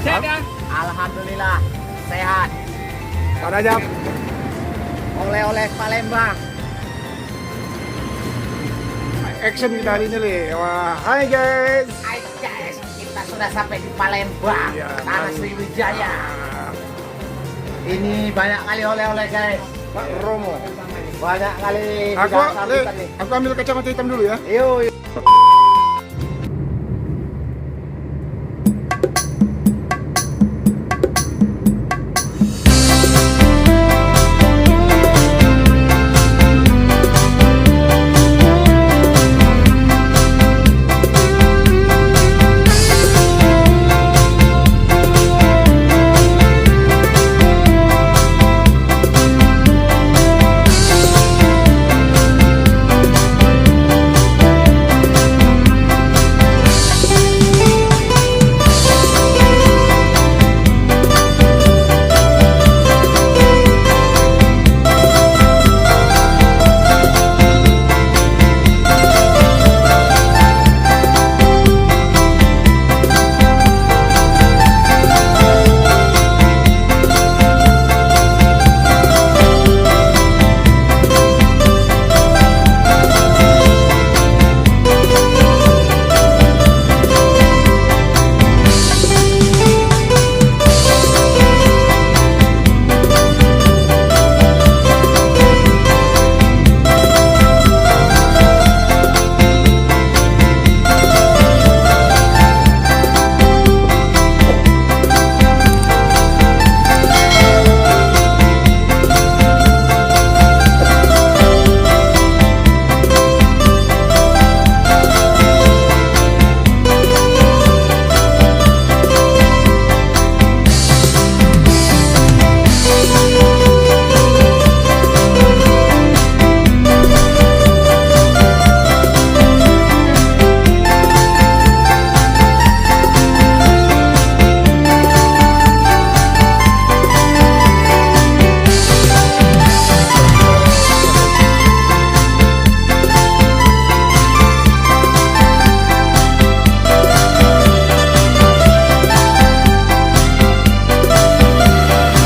Sehat ya? Alhamdulillah sehat. Pak Rajab. Oleh-oleh Palembang. Action kita hari ini nih. Wah, hai guys. Hai guys, kita sudah sampai di Palembang, Iya, Tanah Sriwijaya. Ini banyak kali oleh-oleh guys. Pak Romo. Banyak kali Aku, kita sambutan nih. aku ambil kacamata hitam dulu ya. Yuk.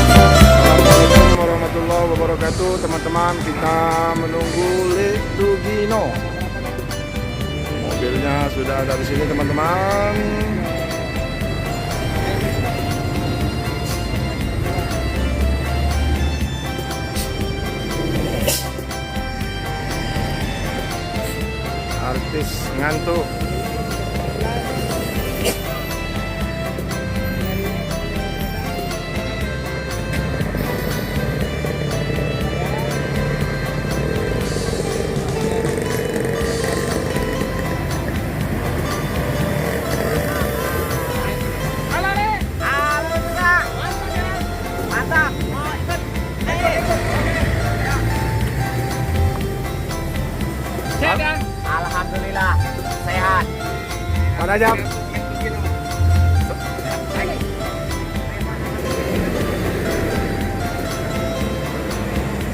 Assalamualaikum warahmatullahi wabarakatuh, teman-teman. Kita menunggu Lidugino. Mobilnya sudah ada di sini, teman-teman. Artis ngantuk. Halo Nek. Halo juga. Mantap. Sehat ya? Alhamdulillah sehat. Pak Rajab.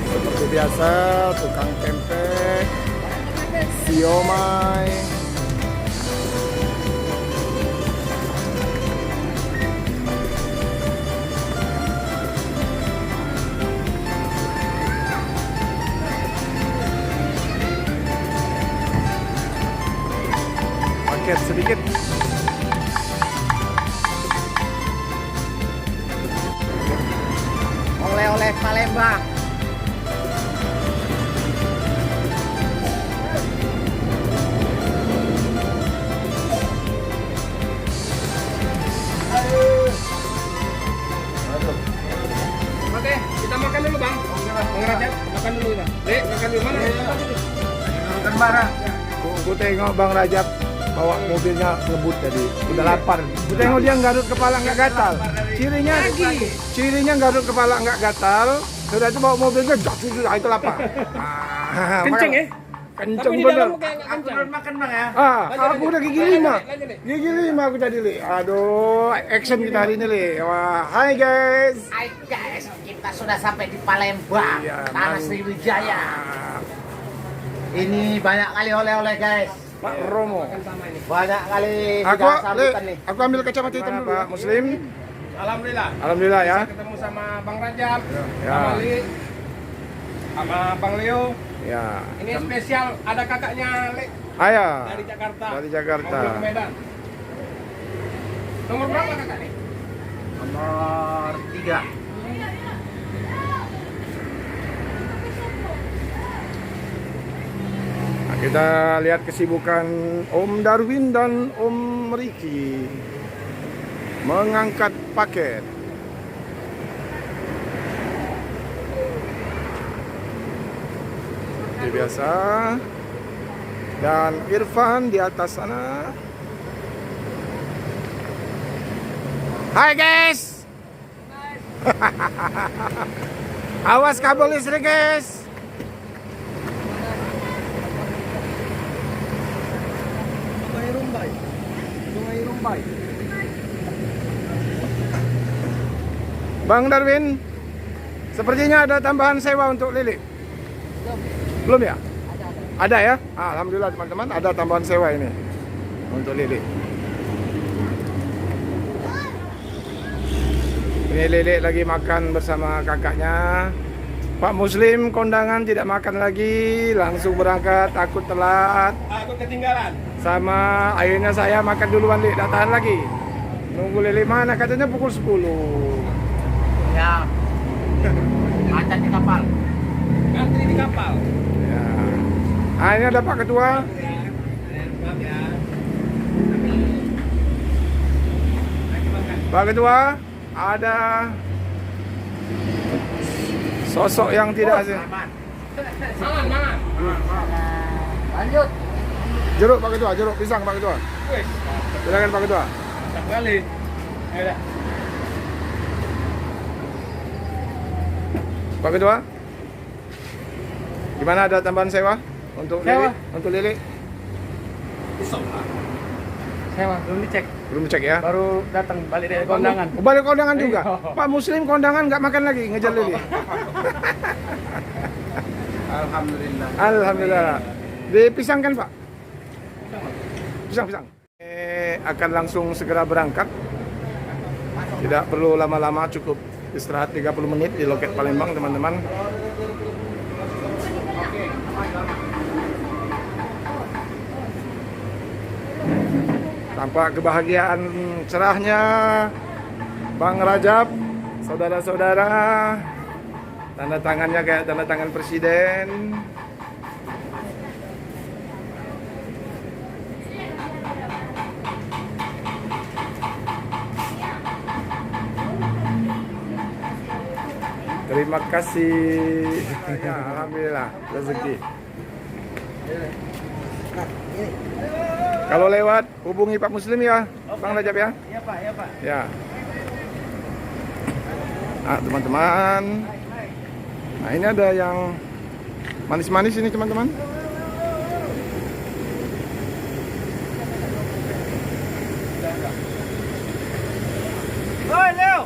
Seperti biasa, tukang tempe, siomay. Paket sedikit. Oleh-oleh Palembang. Oke, kita makan dulu Bang. Bang Rajab, makan dulu kita. Dek, makan dulu mana? Kan barang. Gue tengok Bang Rajab bawa mobilnya ngebut tadi, udah lapar. Gue tengok dia garut kepala nggak gatal. Cirinya garut kepala nggak gatal. Sudah itu bawa mobilnya jatuh itu lapar. Kenceng ya? Kenceng Tapi di bener. dalam kayak nggak kenceng. Makan bang ya. Aku udah gigi lima. lanjut, Nek. Gigi lima aku tadi li. Aduh, action kita hari ini li. Wah, hai guys. Hai guys, kita sudah sampai di Palembang, Iya, Tanah Bang. Sriwijaya. Ini banyak kali oleh-oleh guys. Pak Romo. Banyak kali Aku, kita sambutan nih. aku ambil kacamata hitam dulu. Pak Muslim. Alhamdulillah. Alhamdulillah ya. Bisa ketemu sama Bang Rajab, Ya. sama Li, sama Bang Leo. Ya. Ini spesial ada kakaknya Li Ayah. dari Jakarta. Dari Jakarta. Mau ke Medan. Nomor berapa kakak nih? Nomor 3. Nah, kita lihat kesibukan Om Darwin dan Om Riki mengangkat paket. Seperti biasa. Dan Irfan di atas sana. Hai guys. Awas kabel listrik guys. Bang Darwin, sepertinya ada tambahan sewa untuk Lili. Belum ya? Ada ya? Alhamdulillah teman-teman, ada tambahan sewa ini untuk Lili. Ini Lili lagi makan bersama kakaknya. Pak Muslim kondangan tidak makan lagi, langsung berangkat, takut telat. Aku ketinggalan. Sama akhirnya saya makan duluan, Li, tidak tahan lagi. Nunggu Lili mana, katanya pukul 10. Ya. Macet di kapal. Ngantri di kapal. Ya. Ah, ini ada Pak Ketua. Maaf ya. Pak Ketua, ada sosok yang tidak asing. Mangan. Lanjut. Jeruk Pak Ketua, jeruk pisang Pak Ketua. Wih, Silakan Pak Ketua. satu kali. Ayo dah. Pak Ketua, gimana, ada tambahan sewa untuk Sewa? Lili? Untuk Lili? Sewa, belum dicek. Belum cek ya? Baru datang balik dari kondangan. Oh, balik kondangan juga. Iya. Pak Muslim kondangan nggak makan lagi, ngejar Lili. Alhamdulillah. Alhamdulillah. Dipisang kan Pak? Pisang. Akan langsung segera berangkat. Tidak perlu lama-lama, cukup istirahat 30 menit di loket Palembang teman-teman. Tampak kebahagiaan cerahnya Bang Rajab, saudara-saudara. Tanda tangannya kayak tanda tangan presiden. Terima kasih. Ya, alhamdulillah rezeki. Kalau lewat hubungi Pak Muslim ya, Bang Rajab ya. Iya Pak, iya Pak. Ya. Nah, teman-teman. Nah, ini ada yang manis-manis ini, teman-teman. Oi Leo,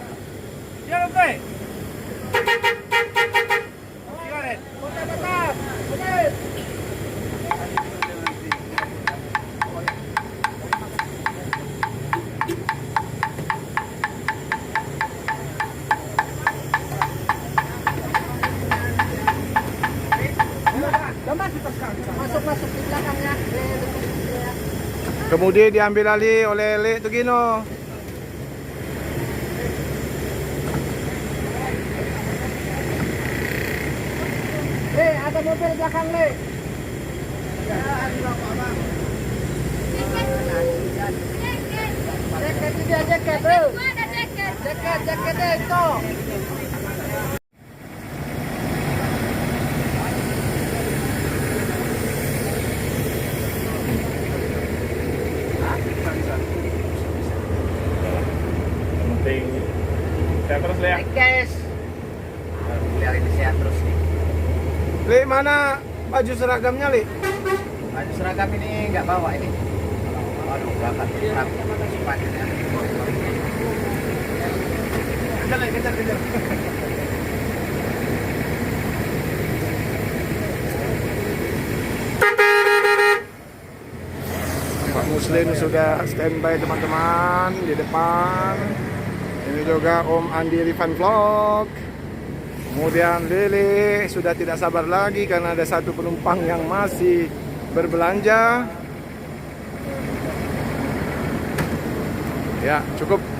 jangan lupa. Silakan. Masuk di belakangnya. Kemudian diambil alih oleh Le Tugino. Ada mobil belakang, Le. Jaket dia, jaket, bro. Jaketnya itu. Penting. Saya terus Le. Hai guys. Alhamdulillah ini sehat terus nih. Le, mana baju seragamnya, Le? Baju seragam ini nggak bawa ini. Waduh, bakal tetap sepatunya. Kejar. Pak Muslim sudah standby teman-teman di depan. Ini juga Om Andi Rifan Vlog. Kemudian Lele sudah tidak sabar lagi karena ada satu penumpang yang masih berbelanja. Ya, cukup.